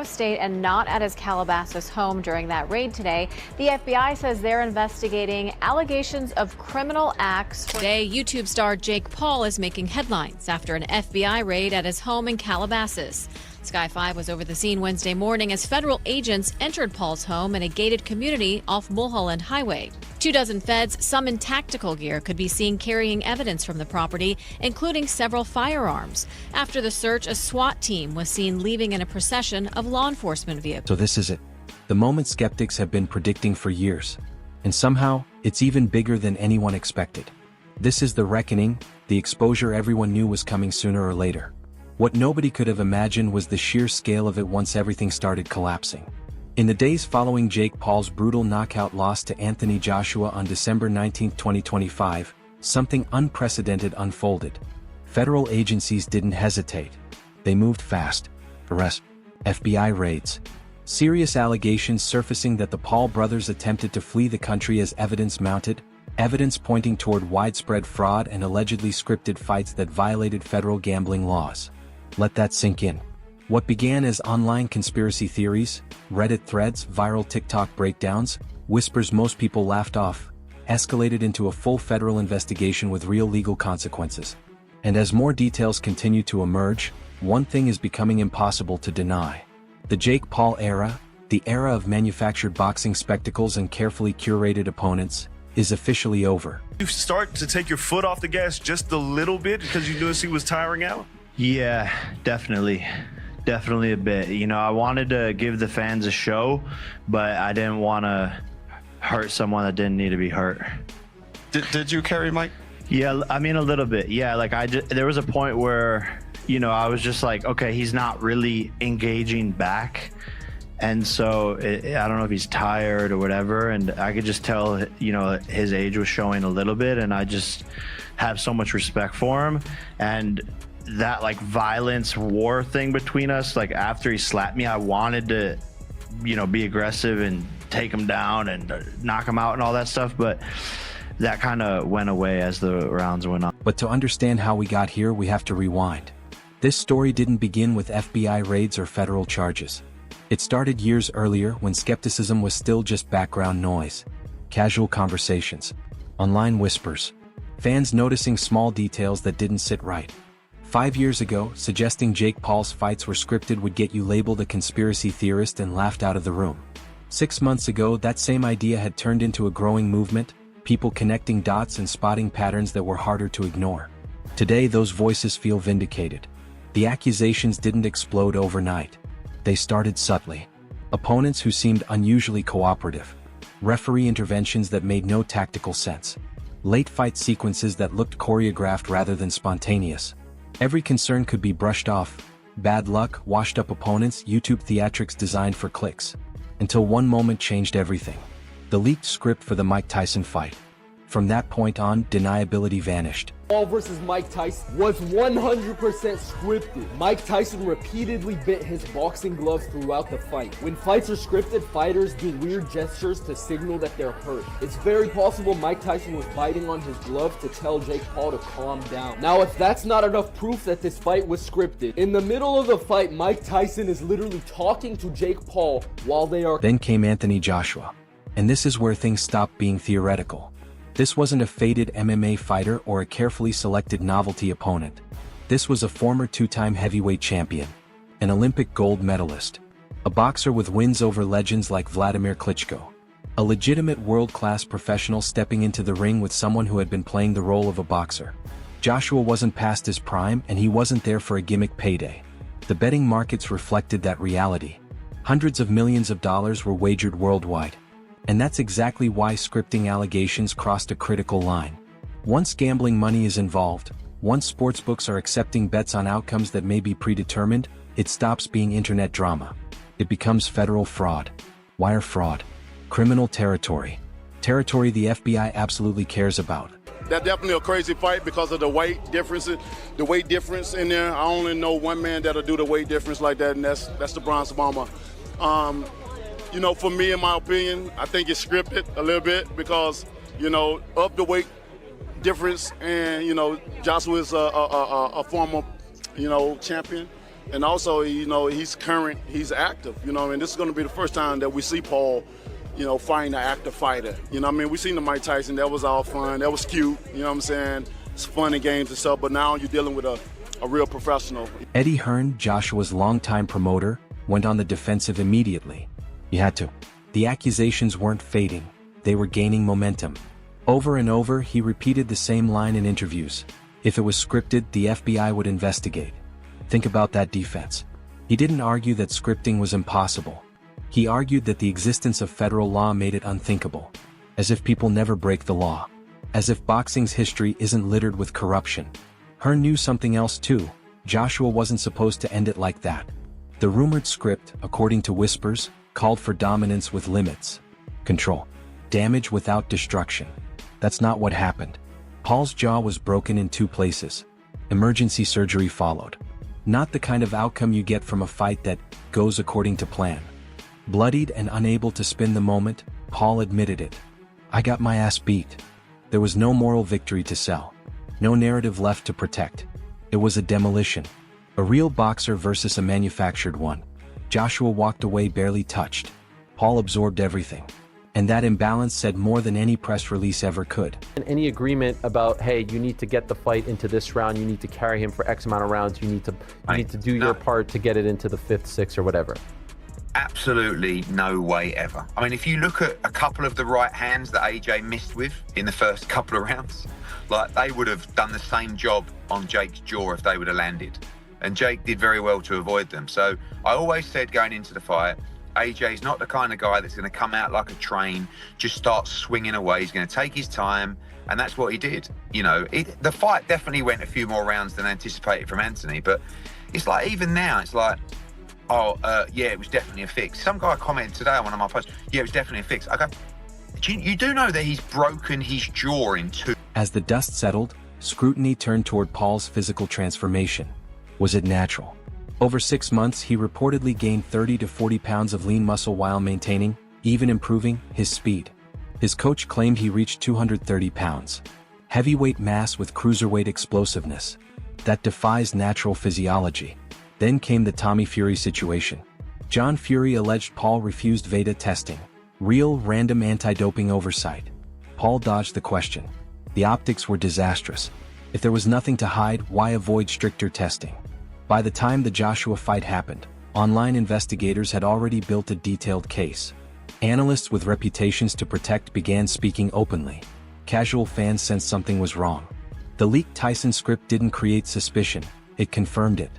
State and not at his Calabasas home during that raid today. The FBI says they're investigating allegations of criminal acts. Today, YouTube star Jake Paul is making headlines after an FBI raid at his home in Calabasas. Sky 5 was over the scene Wednesday morning as federal agents entered Paul's home in a gated community off Mulholland Highway. 24 feds, some in tactical gear, could be seen carrying evidence from the property, including several firearms. After the search, a SWAT team was seen leaving in a procession of law enforcement vehicles. So this is it. The moment skeptics have been predicting for years. And somehow, it's even bigger than anyone expected. This is the reckoning, the exposure everyone knew was coming sooner or later. What nobody could have imagined was the sheer scale of it once everything started collapsing. In the days following Jake Paul's brutal knockout loss to Anthony Joshua on December 19, 2025, something unprecedented unfolded. Federal agencies didn't hesitate. They moved fast. Arrests, FBI raids. Serious allegations surfacing that the Paul brothers attempted to flee the country as evidence mounted, evidence pointing toward widespread fraud and allegedly scripted fights that violated federal gambling laws. Let that sink in. What began as online conspiracy theories, Reddit threads, viral TikTok breakdowns, whispers most people laughed off, escalated into a full federal investigation with real legal consequences. And as more details continue to emerge, one thing is becoming impossible to deny. The Jake Paul era, the era of manufactured boxing spectacles and carefully curated opponents, is officially over. You start to take your foot off the gas just a little bit because you noticed he was tiring out? Yeah, definitely. Definitely a bit. You know, I wanted to give the fans a show, but I didn't want to hurt someone that didn't need to be hurt. Did you carry Mike? Yeah, I mean, a little bit. Yeah, like there was a point where, you know, I was just like, okay, he's not really engaging back. And so I don't know if he's tired or whatever. And I could just tell, you know, his age was showing a little bit. And I just have so much respect for him. And that like violence war thing between us, like after he slapped me, I wanted to, you know, be aggressive and take him down and knock him out and all that stuff. But that kind of went away as the rounds went on. But to understand how we got here, we have to rewind. This story didn't begin with FBI raids or federal charges. It started years earlier when skepticism was still just background noise. Casual conversations, online whispers, fans noticing small details that didn't sit right. 5 years ago, suggesting Jake Paul's fights were scripted would get you labeled a conspiracy theorist and laughed out of the room. 6 months ago, that same idea had turned into a growing movement, people connecting dots and spotting patterns that were harder to ignore. Today, those voices feel vindicated. The accusations didn't explode overnight. They started subtly. Opponents who seemed unusually cooperative. Referee interventions that made no tactical sense. Late fight sequences that looked choreographed rather than spontaneous. Every concern could be brushed off. Bad luck, washed-up opponents, YouTube theatrics designed for clicks. Until one moment changed everything. The leaked script for the Mike Tyson fight. From that point on, deniability vanished. Paul versus Mike Tyson was 100% scripted. Mike Tyson repeatedly bit his boxing gloves throughout the fight. When fights are scripted, fighters do weird gestures to signal that they're hurt. It's very possible Mike Tyson was biting on his glove to tell Jake Paul to calm down. Now, if that's not enough proof that this fight was scripted, in the middle of the fight, Mike Tyson is literally talking to Jake Paul while they are... Then came Anthony Joshua. And this is where things stopped being theoretical. This wasn't a faded MMA fighter or a carefully selected novelty opponent. This was a former two-time heavyweight champion, an Olympic gold medalist, a boxer with wins over legends like Vladimir Klitschko, a legitimate world-class professional stepping into the ring with someone who had been playing the role of a boxer. Joshua wasn't past his prime, and he wasn't there for a gimmick payday. The betting markets reflected that reality. Hundreds of millions of dollars were wagered worldwide. And that's exactly why scripting allegations crossed a critical line. Once gambling money is involved, once sportsbooks are accepting bets on outcomes that may be predetermined, it stops being internet drama. It becomes federal fraud, wire fraud, criminal territory. Territory the FBI absolutely cares about. That's definitely a crazy fight because of the weight difference. The weight difference in there, I only know one man that'll do the weight difference like that, and that's the Bronze Bomber. You know, for me, in my opinion, I think it's scripted a little bit because, you know, of the weight difference, and, you know, Joshua is a former, you know, champion. And also, you know, he's current, he's active. You know, and this is going to be the first time that we see Paul, you know, fighting an active fighter. You know, I mean, we seen the Mike Tyson. That was all fun. That was cute. You know what I'm saying? It's fun and games and stuff. But now you're dealing with a real professional. Eddie Hearn, Joshua's longtime promoter, went on the defensive immediately. You had to. The accusations weren't fading. They were gaining momentum. Over and over, he repeated the same line in interviews. If it was scripted, the FBI would investigate. Think about that defense. He didn't argue that scripting was impossible. He argued that the existence of federal law made it unthinkable. As if people never break the law. As if boxing's history isn't littered with corruption. Hearn knew something else too. Joshua wasn't supposed to end it like that. The rumored script, according to whispers, called for dominance with limits. Control. Damage without destruction. That's not what happened. Paul's jaw was broken in 2 places. Emergency surgery followed. Not the kind of outcome you get from a fight that goes according to plan. Bloodied and unable to spin the moment, Paul admitted it. I got my ass beat. There was no moral victory to sell. No narrative left to protect. It was a demolition. A real boxer versus a manufactured one. Joshua walked away barely touched. Paul absorbed everything. And that imbalance said more than any press release ever could. And any agreement about, hey, you need to get the fight into this round, you need to carry him for X amount of rounds, you need to do your part to get it into the 5th, 6th, or whatever. Absolutely no way ever. I mean, if you look at a couple of the right hands that AJ missed with in the first couple of rounds, like they would have done the same job on Jake's jaw if they would have landed. And Jake did very well to avoid them. So I always said going into the fight, AJ's not the kind of guy that's going to come out like a train, just start swinging away. He's going to take his time, and that's what he did. You know, the fight definitely went a few more rounds than anticipated from Anthony, but it's like even now, it's like, yeah, it was definitely a fix. Some guy commented today on one of my posts, yeah, it was definitely a fix. I go, you do know that he's broken his jaw in 2. As the dust settled, scrutiny turned toward Paul's physical transformation. Was it natural? Over 6 months, he reportedly gained 30 to 40 pounds of lean muscle while maintaining, even improving, his speed. His coach claimed he reached 230 pounds. Heavyweight mass with cruiserweight explosiveness. That defies natural physiology. Then came the Tommy Fury situation. John Fury alleged Paul refused VEDA testing. Real, random anti-doping oversight. Paul dodged the question. The optics were disastrous. If there was nothing to hide, why avoid stricter testing? By the time the Joshua fight happened, online investigators had already built a detailed case. Analysts with reputations to protect began speaking openly. Casual fans sensed something was wrong. The leaked Tyson script didn't create suspicion, it confirmed it.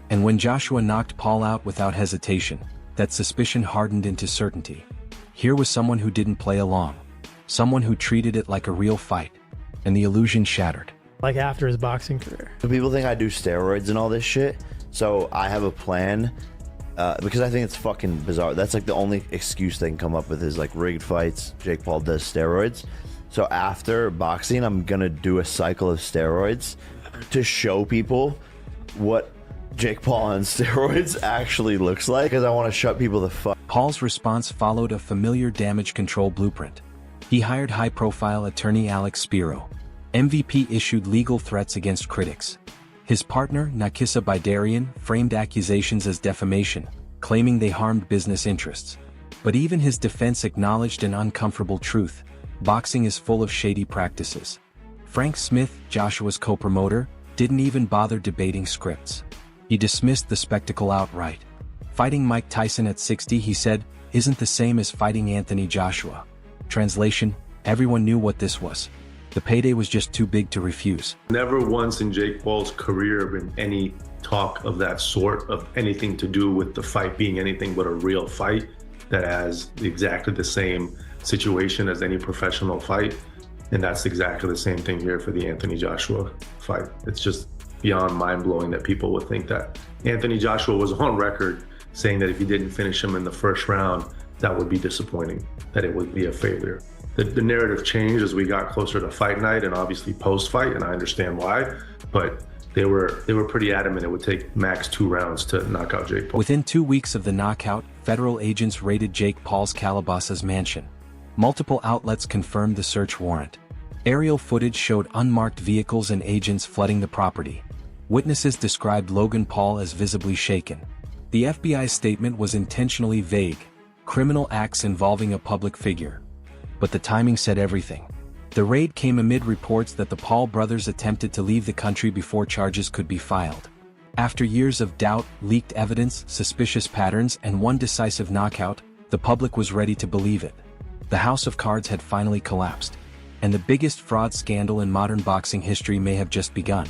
And when Joshua knocked Paul out without hesitation, that suspicion hardened into certainty. Here was someone who didn't play along. Someone who treated it like a real fight. And the illusion shattered. Like after his boxing career. People think I do steroids and all this shit, so I have a plan because I think it's fucking bizarre. That's like the only excuse they can come up with is like rigged fights. Jake Paul does steroids. So after boxing, I'm gonna do a cycle of steroids to show people what Jake Paul on steroids actually looks like, because I want to shut people the fuck. Paul's response followed a familiar damage control blueprint. He hired high-profile attorney Alex Spiro. MVP issued legal threats against critics. His partner, Nakisa Bidarian, framed accusations as defamation, claiming they harmed business interests. But even his defense acknowledged an uncomfortable truth. Boxing is full of shady practices. Frank Smith, Joshua's co-promoter, didn't even bother debating scripts. He dismissed the spectacle outright. Fighting Mike Tyson at 60, he said, isn't the same as fighting Anthony Joshua. Translation, everyone knew what this was. The payday was just too big to refuse. Never once in Jake Paul's career been any talk of that sort, of anything to do with the fight being anything but a real fight that has exactly the same situation as any professional fight. And that's exactly the same thing here for the Anthony Joshua fight. It's just beyond mind-blowing that people would think that. Anthony Joshua was on record saying that if he didn't finish him in the first round, that would be disappointing, that it would be a failure. The narrative changed as we got closer to fight night and obviously post-fight, and I understand why, but they were pretty adamant it would take max 2 rounds to knock out Jake Paul. Within 2 weeks of the knockout, federal agents raided Jake Paul's Calabasas mansion. Multiple outlets confirmed the search warrant. Aerial footage showed unmarked vehicles and agents flooding the property. Witnesses described Logan Paul as visibly shaken. The FBI's statement was intentionally vague, criminal acts involving a public figure. But the timing said everything. The raid came amid reports that the Paul brothers attempted to leave the country before charges could be filed. After years of doubt, leaked evidence, suspicious patterns, and one decisive knockout, the public was ready to believe it. The house of cards had finally collapsed. And the biggest fraud scandal in modern boxing history may have just begun.